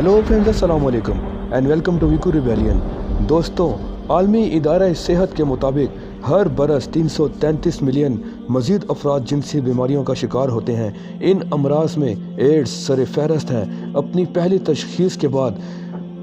Hello friends, अस्सलाम वालेकुम and welcome to वीकू rebellion. दोस्तों, आलमी इदारा सेहत के मुताबिक हर बरस 333 मिलियन मज़ीद अफराद जिनसी बीमारियों का शिकार होते हैं। इन अमराज में एड्स सर फहरस्त हैं। अपनी पहली तशखीस के बाद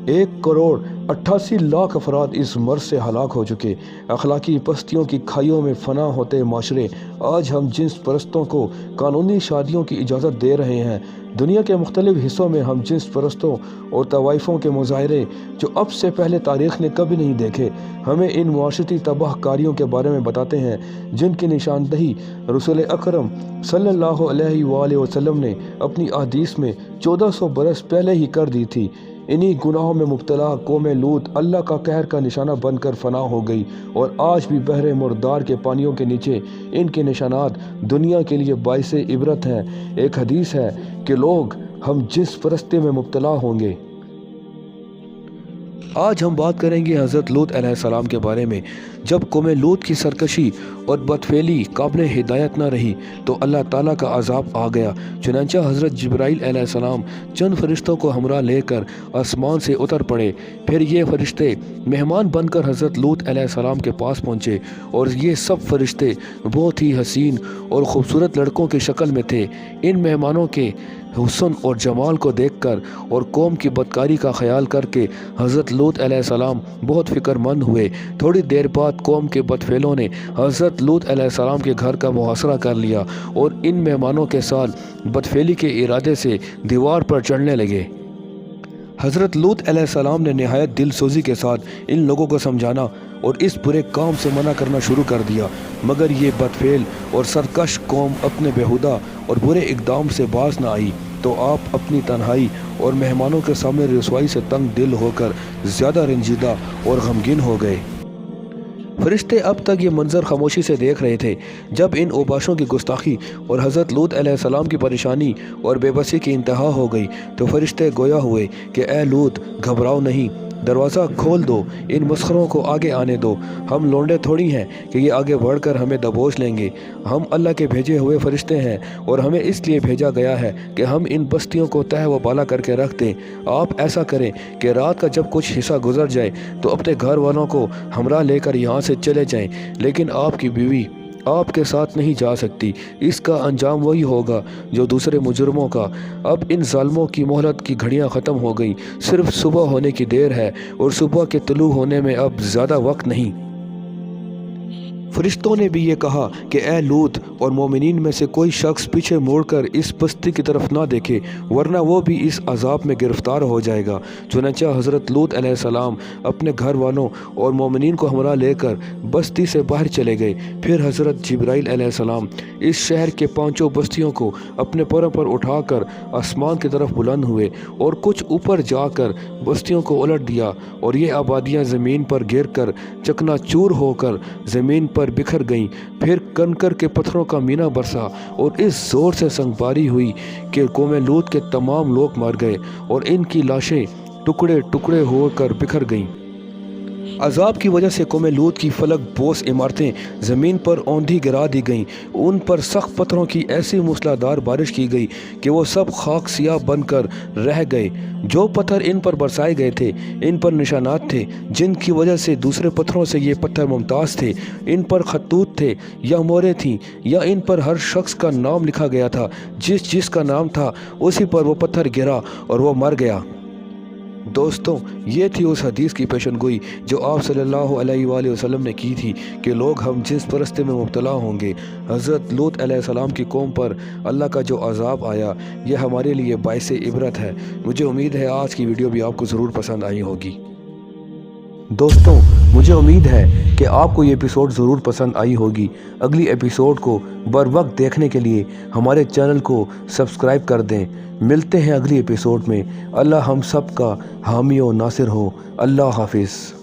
1,88,00,000 अफराद इस मर्ज से हलाक हो चुके। अखलाकी पस्तियों की खाइयों में फना होते माशरे आज हम जिन्स परस्तों को कानूनी शादियों की इजाज़त दे रहे हैं। दुनिया के मुख्तलिफ हिस्सों में हम जिन्स परस्तों और तवाइफ़ों के मुजाहरे जो अब से पहले तारीख़ ने कभी नहीं देखे, हमें इन मुआशरती तबाहकारियों के बारे में बताते हैं जिनकी निशानदही रसूल अकरम सल्लल्लाहु अलैहि वसल्लम ने अपनी अहदीस में 1400 बरस पहले ही कर दी थी। इन्हीं गुनाहों में मुब्तला कौम लूत अल्लाह का कहर का निशाना बनकर फना हो गई और आज भी बहरे मुर्दार के पानियों के नीचे इनके निशानात दुनिया के लिए बाइस इबरत हैं। एक हदीस है कि लोग हम जिस परस्ती में मुब्तला होंगे। आज हम बात करेंगे हज़रत लूत अलैहिस्सलाम के बारे में। जब कौम लूत की सरकशी और बदफेली काबिल हिदायत न रही तो अल्लाह ताला का अज़ाब आ गया। चुनांचा हज़रत जिब्राइल अलैहिस्सलाम चंद फरिश्तों को हमरा लेकर आसमान से उतर पड़े। फिर ये फरिश्ते मेहमान बनकर हज़रत लूत अलैहिस्सलाम के पास पहुँचे और ये सब फरिश्ते बहुत ही हसीन और ख़ूबसूरत लड़कों की शक्ल में थे। इन मेहमानों के हुस्न और जमाल को देखकर और कौम की बदकारी का ख्याल करके हज़रत लूत अलैहिस्सलाम बहुत फ़िक्रमंद हुए। थोड़ी देर बाद कौम के बदफेलों ने हज़रत लूत अलैहिस्सलाम के घर का मुहासरा कर लिया और इन मेहमानों के साथ बदफेली के इरादे से दीवार पर चढ़ने लगे। हज़रत लूत अलैहिस्सलाम ने नहायत दिल सोजी के साथ इन लोगों को समझाना और इस बुरे काम से मना करना शुरू कर दिया, मगर ये बदफेल और सरकश कौम अपने बेहुदा और बुरे इक़दाम से बाज न आई। तो आप अपनी तन्हाई और मेहमानों के सामने रसवाई से तंग दिल होकर ज़्यादा रंजीदा और गमगीन हो गए। फरिश्ते अब तक ये मंजर खामोशी से देख रहे थे। जब इन ओबाशों की गुस्ताखी और हज़रत लूत अलैहिस्सलाम की परेशानी और बेबसी की इंतहा हो गई तो फरिश्ते गोया हुए कि ए लूत, घबराओ नहीं, दरवाज़ा खोल दो, इन मस्खरों को आगे आने दो। हम लौंडे थोड़ी हैं कि ये आगे बढ़कर हमें दबोच लेंगे। हम अल्लाह के भेजे हुए फरिश्ते हैं और हमें इसलिए भेजा गया है कि हम इन बस्तियों को तह व बाला करके रख दें। आप ऐसा करें कि रात का जब कुछ हिस्सा गुजर जाए तो अपने घर वालों को हमरा लेकर यहाँ से चले जाएं, लेकिन आपकी बीवी आपके साथ नहीं जा सकती। इसका अंजाम वही होगा जो दूसरे मुजरमों का। अब इन जालिमों की मोहलत की घड़ियां ख़त्म हो गई, सिर्फ सुबह होने की देर है और सुबह के तुलू होने में अब ज़्यादा वक्त नहीं। फरिश्तों ने भी ये कहा कि ए लूत और मोमिनीन में से कोई शख्स पीछे मुड़कर इस बस्ती की तरफ ना देखे, वरना वो भी इस अजाब में गिरफ्तार हो जाएगा। चुनांचा हज़रत लूत अलैहिस्सलाम अपने घर वालों और मोमिनीन को हमरा लेकर बस्ती से बाहर चले गए। फिर हज़रत जिब्राइल अलैहिस्सलाम इस शहर के पांचों बस्तियों को अपने पैरों पर उठाकर आसमान की तरफ बुलंद हुए और कुछ ऊपर जाकर बस्तियों को उलट दिया और ये आबादियाँ ज़मीन पर गिर कर चकनाचूर होकर ज़मीन पर बिखर गईं। फिर कंकर के पत्थरों का मीना बरसा और इस जोर से संगबारी हुई कि कौम लूत के तमाम लोग मर गए और इनकी लाशें टुकड़े टुकड़े होकर बिखर गईं। अजाब की वजह से कौम लूत की फलक बोस इमारतें ज़मीन पर औंधी गिरा दी गईं। उन पर सख्त पत्थरों की ऐसी मूसलाधार बारिश की गई कि वो सब खाक सियाह बनकर रह गए। जो पत्थर इन पर बरसाए गए थे, इन पर निशानात थे जिनकी वजह से दूसरे पत्थरों से ये पत्थर मुमताज़ थे। इन पर खतूत थे या मोहरें थीं या इन पर हर शख्स का नाम लिखा गया था। जिसका नाम था उसी पर वो पत्थर गिरा और वो मर गया। दोस्तों, ये थी उस हदीस की पेशनगोई जो आप सल्लल्लाहु अलैहि वसल्लम ने की थी कि लोग हम जिस परस्ते में मुब्तला होंगे। हज़रत लूत अलैहिस्सलाम की कौम पर अल्लाह का जो अज़ाब आया, यह हमारे लिए बाइस इबरत है। मुझे उम्मीद है आज की वीडियो भी आपको ज़रूर पसंद आई होगी। दोस्तों, मुझे उम्मीद है कि आपको ये एपिसोड ज़रूर पसंद आई होगी। अगली एपिसोड को बर वक्त देखने के लिए हमारे चैनल को सब्सक्राइब कर दें। मिलते हैं अगली एपिसोड में। अल्लाह हम सब का हामी व नासिर हो। अल्लाह हाफिज़।